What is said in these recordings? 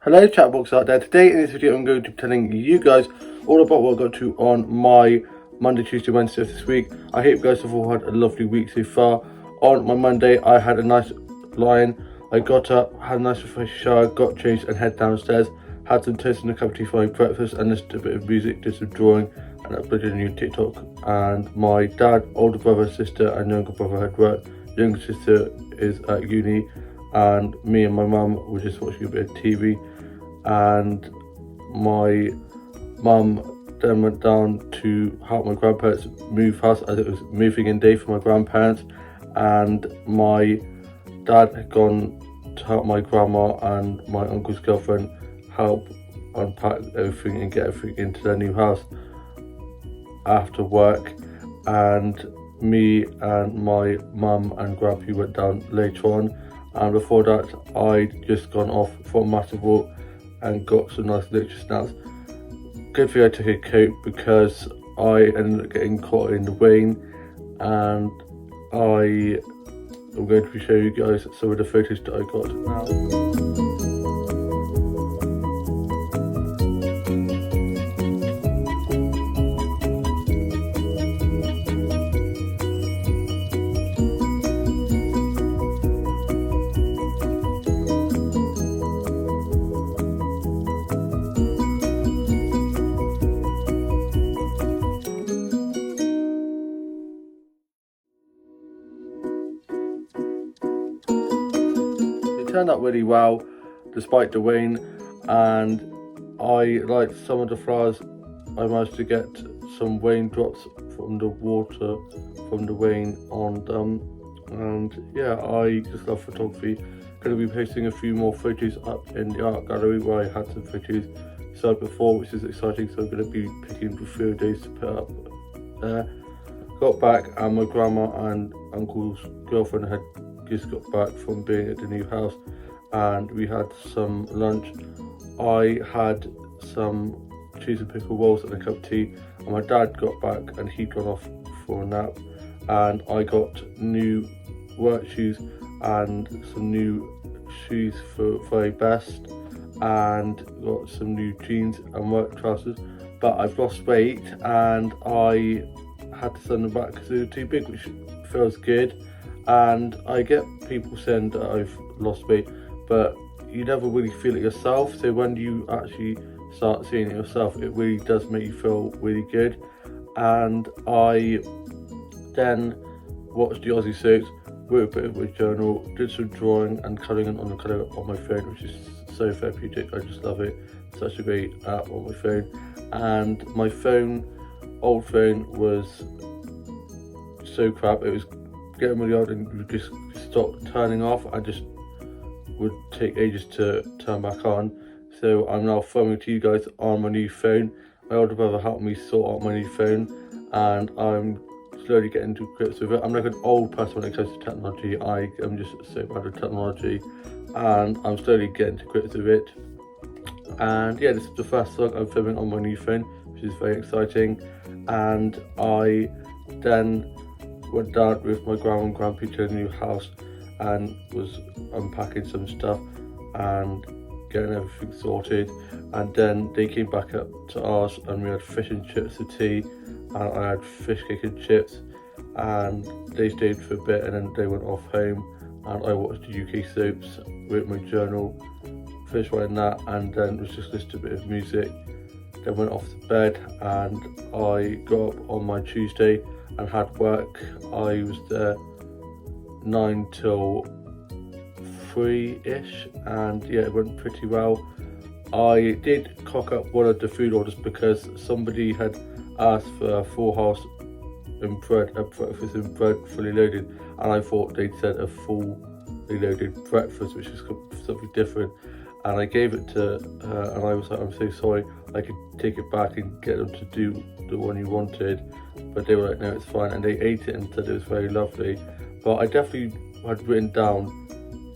Hello chatbox out there. Today in this video I'm going to be telling you guys all about what I got to on my Monday, Tuesday, Wednesday of this week. I hope you guys have all had a lovely week so far. On my Monday I had a nice lie-in. I got up, had a nice refreshing shower, got changed and head downstairs, had some toast and a cup of tea for my breakfast and listened to a bit of music, did some drawing and uploaded a new TikTok. And my dad, older brother, sister and younger brother had work. Younger sister is at uni and me and my mum were just watching a bit of TV. And my mum then went down to help my grandparents move house as it was moving in day for my grandparents, and my dad had gone to help my grandma and my uncle's girlfriend help unpack everything and get everything into their new house after work. And me and my mum and grandpa went down later on, and before that I'd just gone off for a massive walk and got some nice nature snacks. Good thing I took a coat because I ended up getting caught in the rain, and I am going to show you guys some of the photos that I got now. Turned out really well despite the rain, and I liked some of the flowers. I managed to get some raindrops from the water from the rain on them, and yeah, I just love photography. Going to be posting a few more photos up in the art gallery where I had some photos saved before, which is exciting, so I'm going to be picking a few days to put up there. Got back and my grandma and uncle's girlfriend had just got back from being at the new house, and we had some lunch. I had some cheese and pickle rolls and a cup of tea, and my dad got back and he'd gone off for a nap, and I got new work shoes and some new shoes for very best, and got some new jeans and work trousers. But I've lost weight and I had to send them back because they were too big, which feels good. And I get people saying that I've lost weight, but you never really feel it yourself. So when you actually start seeing it yourself, it really does make you feel really good. And I then watched the Aussie soaps, wrote a bit of a journal, did some drawing and colouring on the colour on my phone, which is so therapeutic. I just love it. Such a great app on my phone. And my old phone was so crap. It was getting really old and would just stop turning off. I just would take ages to turn back on. So I'm now filming to you guys on my new phone. My older brother helped me sort out my new phone, and I'm slowly getting to grips with it. I'm like an old person when it comes to technology. I am just so bad with technology, and I'm slowly getting to grips with it. And yeah, this is the first song I'm filming on my new phone, which is very exciting. And I then went down with my grandma and grandpa to the new house and was unpacking some stuff and getting everything sorted, and then they came back up to ours and we had fish and chips for tea, and I had fish cake and chips, and they stayed for a bit and then they went off home, and I watched the UK soaps, wrote my journal, finished writing that, and then was just listening to a bit of music. Then went off to bed, and I got up on my Tuesday and had work. I was there 9 till 3-ish, and yeah, it went pretty well. I did cock up one of the food orders because somebody had asked for a full house in bread, a breakfast in bread fully loaded, and I thought they'd said a fully loaded breakfast, which is something different. And I gave it to her, and I was like, I'm so sorry, I could take it back and get them to do the one you wanted. But they were like, no, it's fine, and they ate it and said it was very lovely. But I definitely had written down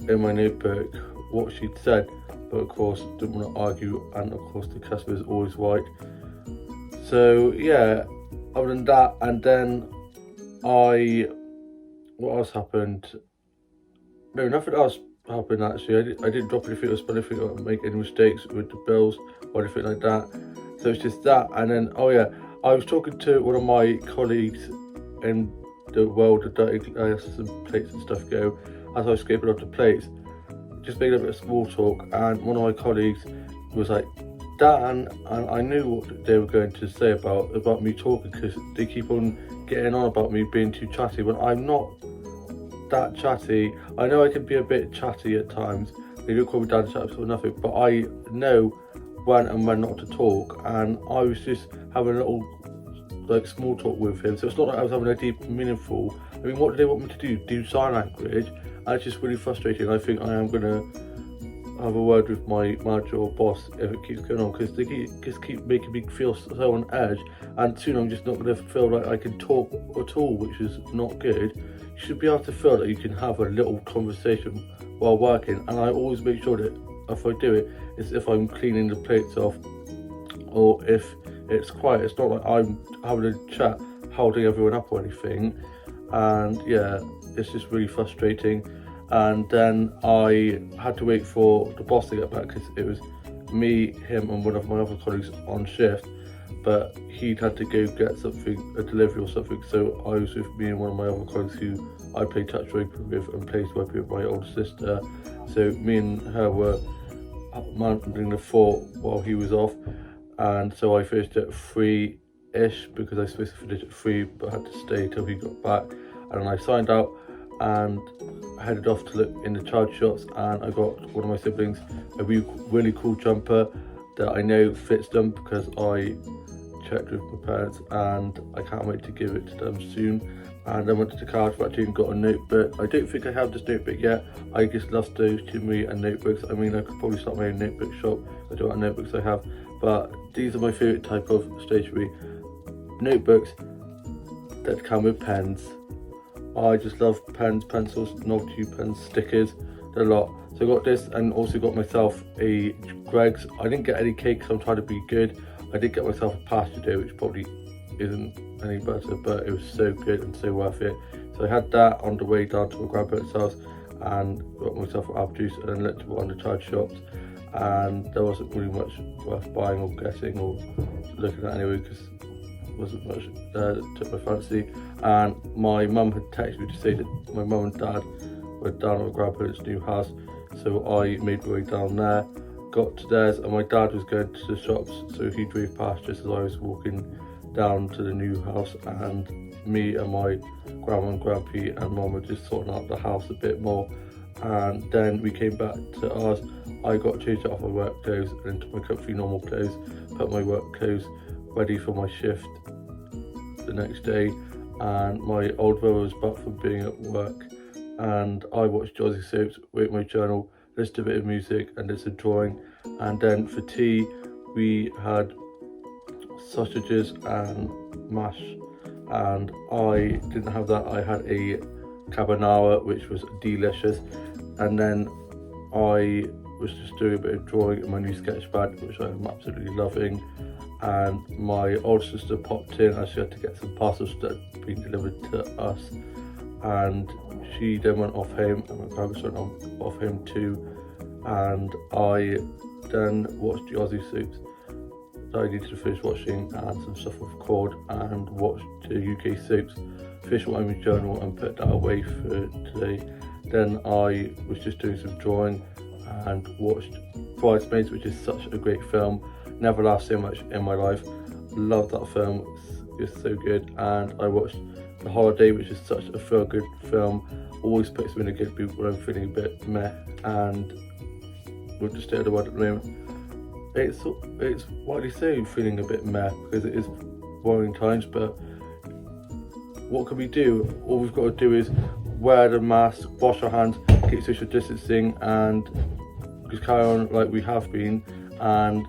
in my notebook what she'd said, but of course didn't want to argue, and of course the customer is always right. So yeah, other than that, and then what else happened? No, nothing else happened actually. I didn't drop anything or spell anything or make any mistakes with the bills or anything like that. So it's just that. And then, oh yeah, I was talking to one of my colleagues in the world of dirty glass and plates and stuff go, as I was scraping off the plates, just making a bit of small talk, and one of my colleagues was like, Dan, and I knew what they were going to say about me talking, because they keep on getting on about me being too chatty when I'm not that chatty. I know I can be a bit chatty at times. They don't call me Dan chatty or nothing, but I know when and when not to talk, and I was just having a little like small talk with him, so it's not like I was having a deep meaningful. I mean, what do they want me to do sign language? And it's just really frustrating. I think I am gonna have a word with my manager or boss if it keeps going on, because they keep making me feel so on edge, and soon I'm just not going to feel like I can talk at all, which is not good. You should be able to feel that you can have a little conversation while working, and I always make sure that if I do it, it's if I'm cleaning the plates off or if it's quiet. It's not like I'm having a chat holding everyone up or anything, and yeah, it's just really frustrating. And then I had to wait for the boss to get back, because it was me, him and one of my other colleagues on shift, but he'd had to go get something, a delivery or something, so I was with me and one of my other colleagues who I played touch rugby with and played rugby with my older sister. So me and her were managing the fort while he was off, and so I finished at 3-ish, because I was supposed to finish at 3 but had to stay till he got back. And then I signed out and headed off to look in the charge shops, and I got one of my siblings a really cool jumper that I know fits them, because I checked with my parents and I can't wait to give it to them soon. And I went to the card factory and got a notebook. I don't think I have this notebook yet. I just love stationery and notebooks. I mean, I could probably start my own notebook shop. I don't know what notebooks I have, but these are my favourite type of stationery. Notebooks that come with pens. I just love pens, pencils, novelty pens, stickers, a lot. So I got this, and also got myself a Greggs. I didn't get any cake, so I'm trying to be good. I did get myself a pasta dough, which probably isn't any better, but it was so good and so worth it. So I had that on the way down to my grandparents' house, and got myself an apple juice, and then looked on the charge shops, and there wasn't really much worth buying or getting or looking at anyway, because wasn't much that took my fancy. And my mum had texted me to say that my mum and dad were down at my grandparents' new house, so I made my way down there, got to theirs, and my dad was going to the shops, so he drove past just as I was walking down to the new house, and me and my grandma and grampy and mum were just sorting out the house a bit more. And then we came back to ours. I got changed off my work clothes and into my comfy normal clothes, put my work clothes ready for my shift the next day, and my old brother was back from being at work, and I watched Jazzy Soaps, wrote my journal, listened to a bit of music and did some drawing. And then for tea we had sausages and mash, and I didn't have that. I had a carbonara, which was delicious. And then I was just doing a bit of drawing in my new sketch pad, which I'm absolutely loving. And my older sister popped in, and she had to get some parcels that had been delivered to us, and she then went off home, and my parents went off home too. And I then watched the Aussie Soaps that I needed to finish watching, and some stuff with Cord, and watched the UK Soaps, finished what my journal and put that away for today. Then I was just doing some drawing and watched Bridesmaids, which is such a great film. Never laughed so much in my life. Love that film, it's so good. And I watched The Holiday, which is such a feel good film. Always puts me in a good mood when I'm feeling a bit meh, and with the state of the world at the moment, it's widely say feeling a bit meh, because it is worrying times. But what can we do? All we've got to do is wear the mask, wash our hands, keep social distancing, and just carry on like we have been, and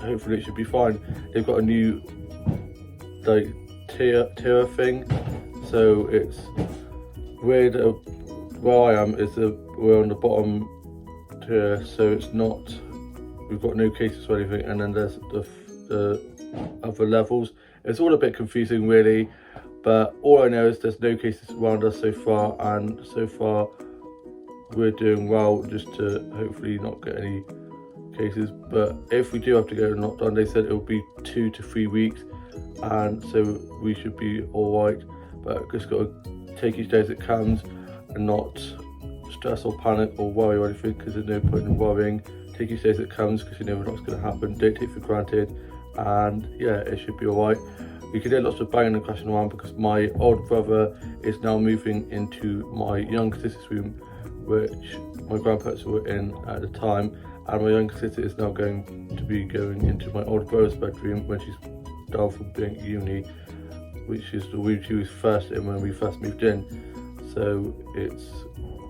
hopefully it should be fine. They've got a new like tier thing, so it's weird. Where I am is we're on the bottom tier, so it's not, we've got no cases or anything, and then there's the other levels. It's all a bit confusing really, but all I know is there's no cases around us so far, and so far we're doing well, just to hopefully not get any cases. But if we do have to go to lockdown, they said it will be 2 to 3 weeks, and so we should be all right. But just got to take each day as it comes and not stress or panic or worry or anything, because there's no point in worrying. Take each day as it comes, because you never know what's going to happen. Don't take it for granted, and yeah, it should be all right. You can hear lots of banging and crashing around because my older brother is now moving into my younger sister's room, which my grandparents were in at the time, and my younger sister is now going to be going into my older brother's bedroom when she's down from being at uni, which is the room she was first in when we first moved in. So it's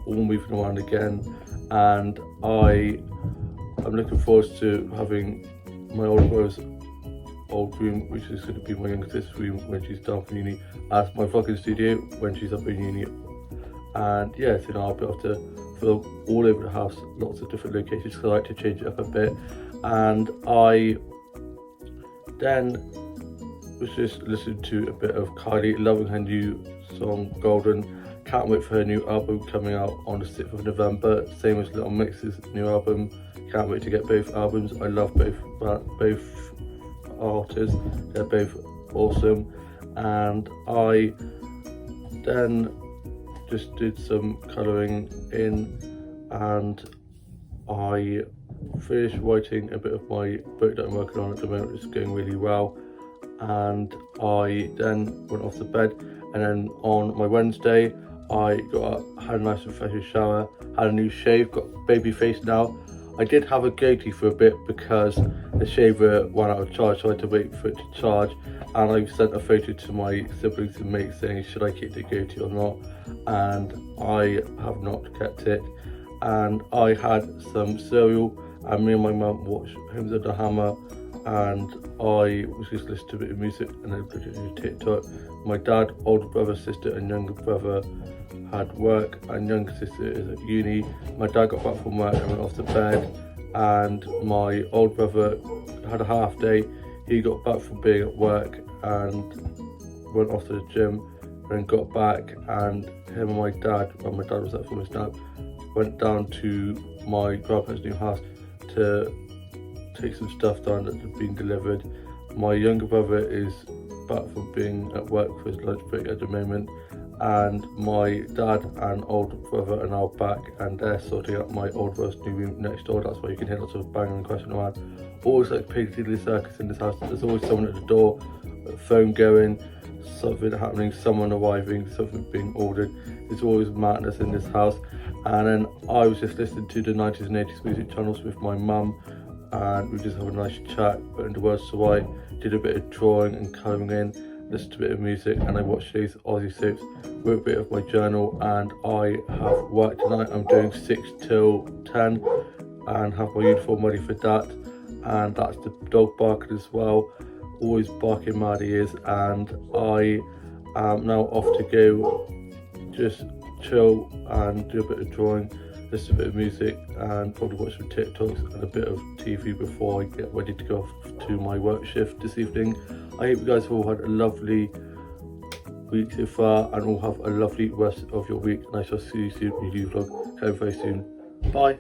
all moving around again, and I'm looking forward to having my older brother's old room, which is going to be my younger sister's room when she's done from uni, as my vlogging studio when she's up in uni. And yeah, so now I'll be able to vlog all over the house, lots of different locations, because I like to change it up a bit. And I then was just listening to a bit of Kylie, loving her new song Golden. Can't wait for her new album coming out on the 6th of November, same as Little Mix's new album. Can't wait to get both albums. I love both artists, they're both awesome. And I then just did some colouring in, and I finished writing a bit of my book that I'm working on at the moment. It's going really well. And I then went off to bed, and then on my Wednesday I got up, had a nice refreshing shower, had a new shave, got baby face now. I did have a goatee for a bit because the shaver ran out of charge, so I had to wait for it to charge, and I sent a photo to my siblings and mates saying should I keep the goatee or not, and I have not kept it. And I had some cereal, and me and my mum watched Homes of the Hammer, and I was just listening to a bit of music and then looked at TikTok. My dad, older brother, sister and younger brother had work, and younger sister is at uni. My dad got back from work and went off to bed, and my old brother had a half day. He got back from being at work and went off to the gym, and got back, and him and my dad, when my dad was up from his nap, went down to my grandparents' new house to take some stuff down that had been delivered. My younger brother is back from being at work for his lunch break at the moment, and my dad and older brother are now back, and they're sorting out my old brother's new room next door. That's why you can hear lots of banging and crashing around. Always like Piccadilly Circus in this house. There's always someone at the door, a phone going, something happening, someone arriving, something being ordered. There's always madness in this house. And then I was just listening to the 90s and 80s music channels with my mum, and we just have a nice chat, putting the words to right, did a bit of drawing and colouring in, listened to a bit of music, and I watched these Aussie soaps, wrote a bit of my journal, and I have work tonight. I'm doing 6 till 10 and have my uniform ready for that, and that's the dog barking as well, always barking mad he is. And I am now off to go just chill and do a bit of drawing, listen to a bit of music, and probably watch some TikToks and a bit of TV before I get ready to go off to my work shift this evening. I hope you guys have all had a lovely week so far, and all have a lovely rest of your week, and I shall see you soon in a new vlog coming very soon. Bye.